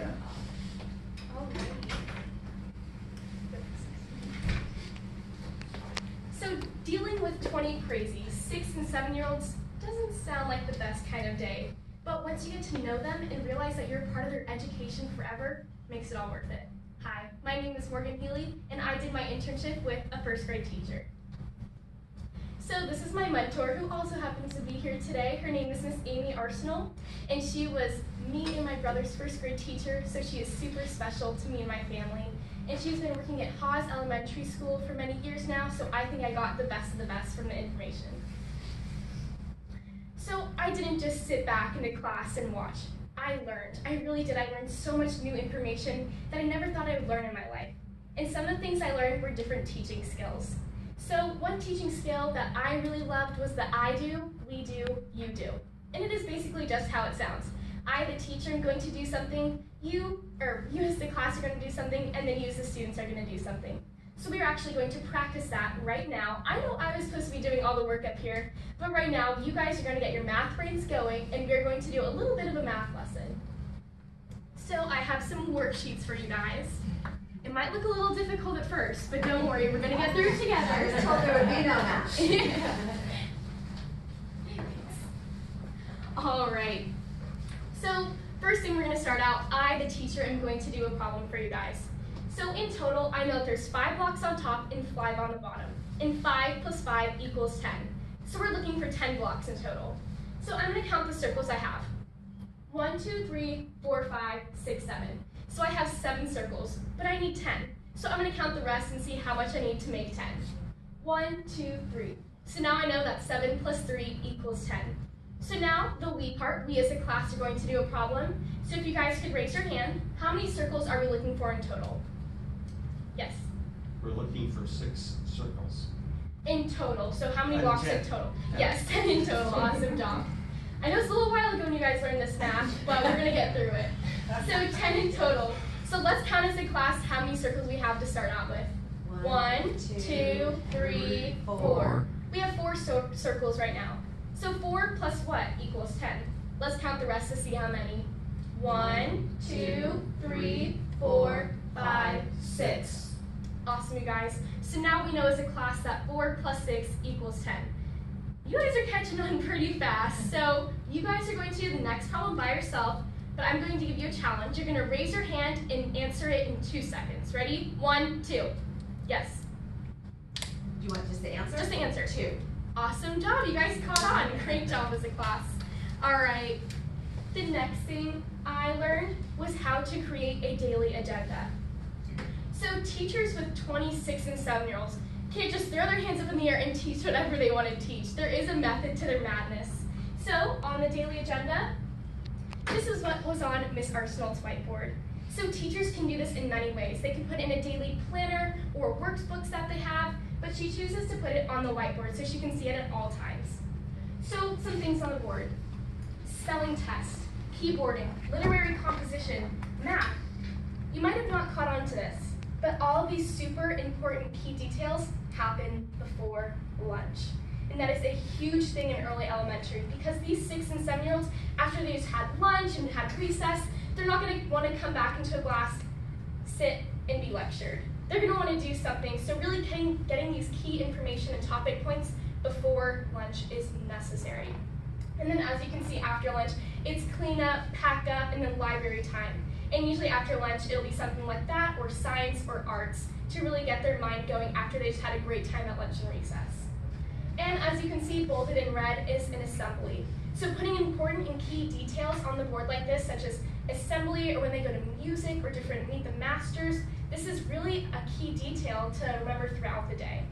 Yeah. So dealing with 20 crazy 6- and 7-year-olds doesn't sound like the best kind of day, but once you get to know them and realize that you're part of their education forever, makes it all worth it. Hi, my name is Morgan Healy, and I did my internship with a first grade teacher. So this is my mentor, who also happens to be here today. Her name is Miss Amy Arsenal, and she was me and my brother's first grade teacher, so she is super special to me and my family. And she's been working at Haas Elementary School for many years now, so I think I got the best of the best from the information. So I didn't just sit back in a class and watch. I learned. I really did. I learned so much new information that I never thought I would learn in my life. And some of the things I learned were different teaching skills. So one teaching skill that I really loved was the I do, we do, you do. And it is basically just how it sounds. I, the teacher, am going to do something, you as the class are going to do something, and then you as the students are going to do something. So we are actually going to practice that right now. I know I was supposed to be doing all the work up here, but right now you guys are going to get your math brains going, and we're going to do a little bit of a math lesson. So I have some worksheets for you guys. It might look a little difficult at first, but don't worry, we're going to get through it together. I was told there would be no math. All right. So first thing we're going to start out, I, the teacher, am going to do a problem for you guys. So in total, I know that there's 5 blocks on top and 5 on the bottom. And 5 plus 5 equals 10. So we're looking for 10 blocks in total. So I'm going to count the circles I have. 1, 2, 3, 4, 5, 6, 7. So I have 7 circles, but I need 10. So I'm going to count the rest and see how much I need to make 10. 1, 2, 3. So now I know that 7 plus 3 equals 10. So now the we part, we as a class are going to do a problem. So if you guys could raise your hand, how many circles are we looking for in total? Yes. We're looking for 6 circles. In total, so how many blocks in total? 10. Yes, 10 in total, awesome job. I know it's a little while ago when you guys learned this math, but we're gonna get through it. So 10 in total. So let's count as a class how many circles we have to start out with. 1, 2, 3, 4. We have 4 circles right now. So 4 plus what equals 10? Let's count the rest to see how many. 1, 2, 3, 4, 5, 6. Awesome, you guys. So now we know as a class that 4 plus 6 equals 10. You guys are catching on pretty fast. So you guys are going to do the next problem by yourself, but I'm going to give you a challenge. You're going to raise your hand and answer it in 2 seconds. Ready? 1, 2. Yes. Do you want just the answer? Just the answer. 2. Awesome job. You guys caught on. Great job as a class. All right. The next thing I learned was how to create a daily agenda. So teachers with 26 and 7-year-olds can't just throw their hands up in the air and teach whatever they want to teach. There is a method to their madness. So on the daily agenda, this is what was on Miss Arsenal's whiteboard. So teachers can do this in many ways. They can put in a daily planner or workbooks that they have, but she chooses to put it on the whiteboard so she can see it at all times. So some things on the board: spelling test, keyboarding, literary composition, math. You might have not caught on to this, but all of these super important key details happen before lunch. And that is a huge thing in early elementary, because these 6 and 7-year-olds, after they just had lunch and had recess, they're not going to want to come back into a class, sit, and be lectured. They're going to want to do something, so really getting these key information and topic points before lunch is necessary. And then as you can see after lunch, it's clean up, pack up, and then library time. And usually after lunch, it'll be something like that, or science, or arts, to really get their mind going after they just had a great time at lunch and recess. And as you can see, bolded in red is an assembly. So putting important and key details on the board like this, such as assembly, or when they go to music, or different meet the masters, this is really a key detail to remember throughout the day.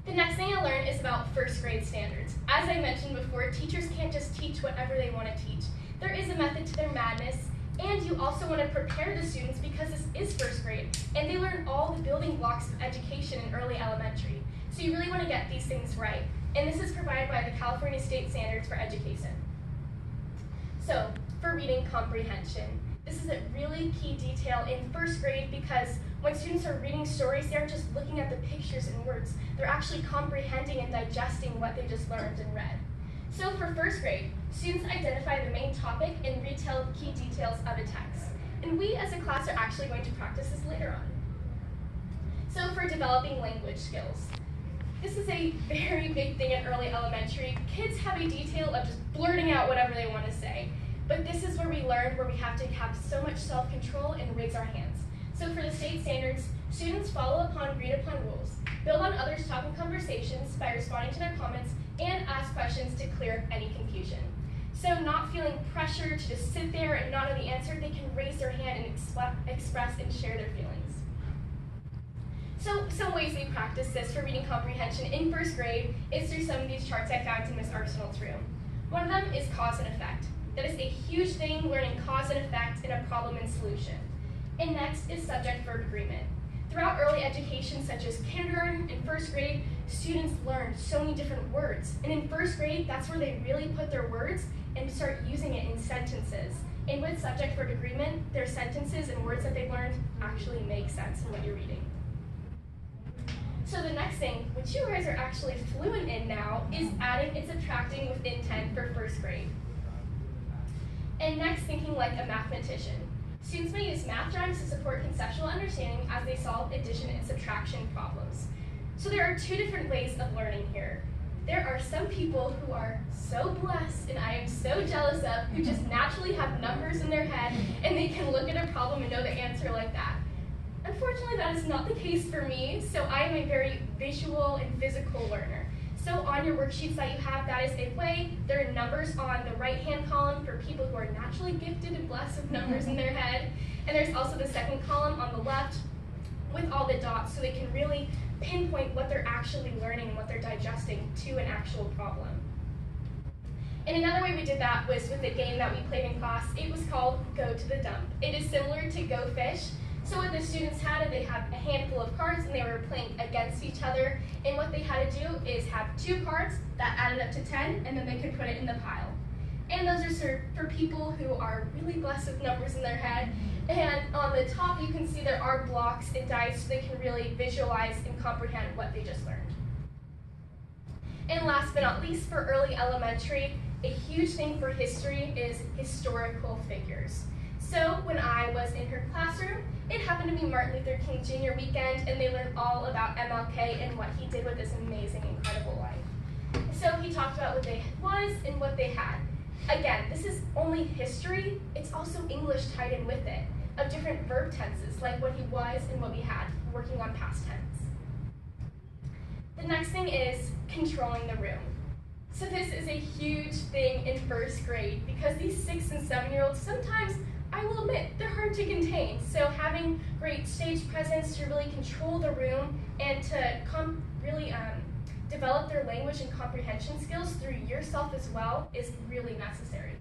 The next thing I learned is about first grade standards. As I mentioned before, teachers can't just teach whatever they want to teach. There is a method to their madness, and you also want to prepare the students because this is first grade, and they learn all the building blocks of education in early elementary. So you really want to get these things right, and this is provided by the California State Standards for Education. So, for reading comprehension, this is a really key detail in first grade, because when students are reading stories, they aren't just looking at the pictures and words. They're actually comprehending and digesting what they just learned and read. So for first grade, students identify the main topic and retell key details of a text. And we as a class are actually going to practice this later on. So for developing language skills, this is a very big thing in early elementary. Kids have a detail of just blurting out whatever they want to say. But this is where we learn where we have to have so much self-control and raise our hands. So for the state standards, students follow upon agreed upon rules, build on others' talk and conversations by responding to their comments, and ask questions to clear up any confusion. So not feeling pressure to just sit there and not know the answer, they can raise their hand and express and share their feelings. So some ways we practice this for reading comprehension in first grade is through some of these charts I found in Miss Arsenal's room. One of them is cause and effect. That is a huge thing, learning cause and effect in a problem and solution. And next is subject-verb agreement. Throughout early education, such as kindergarten and first grade, students learn so many different words. And in first grade, that's where they really put their words and start using it in sentences. And with subject-verb agreement, their sentences and words that they've learned actually make sense in what you're reading. So the next thing, which you guys are actually fluent in now, is adding and subtracting with intent for first grade. And next, thinking like a mathematician. Students may use math drawings to support conceptual understanding as they solve addition and subtraction problems. So there are two different ways of learning here. There are some people who are so blessed, and I am so jealous of, who just naturally have numbers in their head, and they can look at a problem and know the answer like that. Unfortunately, that is not the case for me, so I am a very visual and physical learner. So on your worksheets that you have, that is a way. There are numbers on the right-hand column for people who are naturally gifted and blessed with numbers in their head. And there's also the second column on the left with all the dots so they can really pinpoint what they're actually learning and what they're digesting to an actual problem. And another way we did that was with a game that we played in class. It was called Go to the Dump. It is similar to Go Fish. So what the students had, they had a handful of cards and they were playing against each other. And what they had to do is have 2 cards that added up to 10 and then they could put it in the pile. And those are for people who are really blessed with numbers in their head. And on the top you can see there are blocks and dice so they can really visualize and comprehend what they just learned. And last but not least, for early elementary, a huge thing for history is historical figures. So when I was in her classroom, it happened to be Martin Luther King Jr. weekend, and they learned all about MLK and what he did with this amazing, incredible life. So he talked about what they was and what they had. Again, this is only history. It's also English tied in with it, of different verb tenses, like what he was and what we had, working on past tense. The next thing is controlling the room. So this is a huge thing in first grade because these 6- and 7-year-olds sometimes, I will admit, they're hard to contain. So having great stage presence to really control the room and to really develop their language and comprehension skills through yourself as well is really necessary.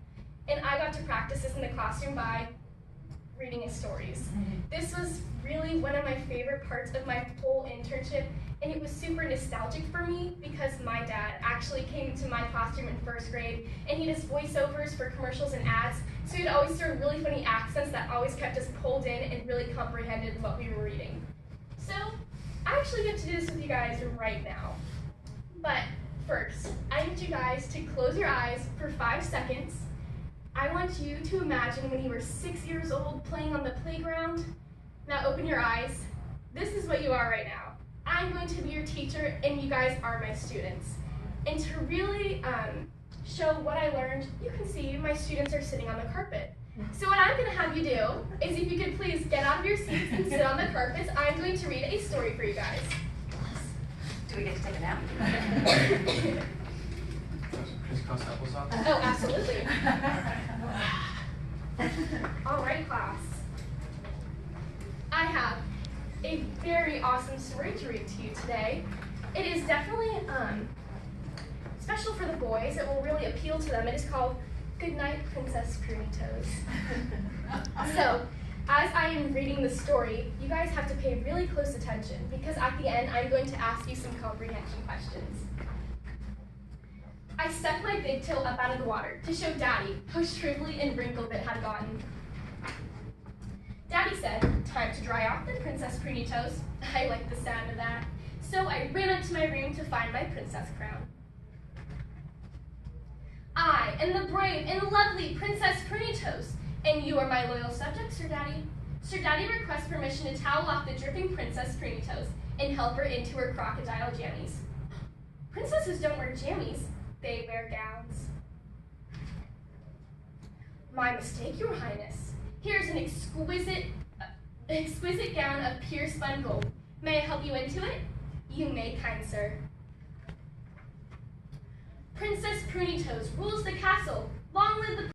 And I got to practice this in the classroom by reading his stories. This was really one of my favorite parts of my whole internship, and it was super nostalgic for me because my dad actually came into my classroom in first grade, and he does voiceovers for commercials and ads, so he'd always throw really funny accents that always kept us pulled in and really comprehended what we were reading. So I actually get to do this with you guys right now. But first, I need you guys to close your eyes for 5 seconds. I want you to imagine when you were 6 years old playing on the playground. Now open your eyes. This is what you are right now. I'm going to be your teacher and you guys are my students. And to really show what I learned, you can see my students are sitting on the carpet. So what I'm going to have you do is if you could please get out of your seats and sit on the carpets, I'm going to read a story for you guys. Do we get to take a nap? Crisscross applesauce? Oh, absolutely. All right, class. I have a very awesome story to read to you today. It is definitely special for the boys. It will really appeal to them. It is called Good Night, Princess Pruny Toes. So, as I am reading the story, you guys have to pay really close attention because at the end, I'm going to ask you some comprehension questions. I stuck my big toe up out of the water to show Daddy how shrivelly and wrinkled it had gotten. Daddy said, "Time to dry off then, Princess Pruny Toes." I liked the sound of that, so I ran up to my room to find my princess crown. and the brave and lovely Princess Pruny Toes. And you are my loyal subject, Sir Daddy. Sir Daddy requests permission to towel off the dripping Princess Pruny Toes and help her into her crocodile jammies. Princesses don't wear jammies, they wear gowns. My mistake, Your Highness. Here's an exquisite gown of pure spun gold. May I help you into it? You may, kind sir. Princess Pruny Toes rules the castle. Long live the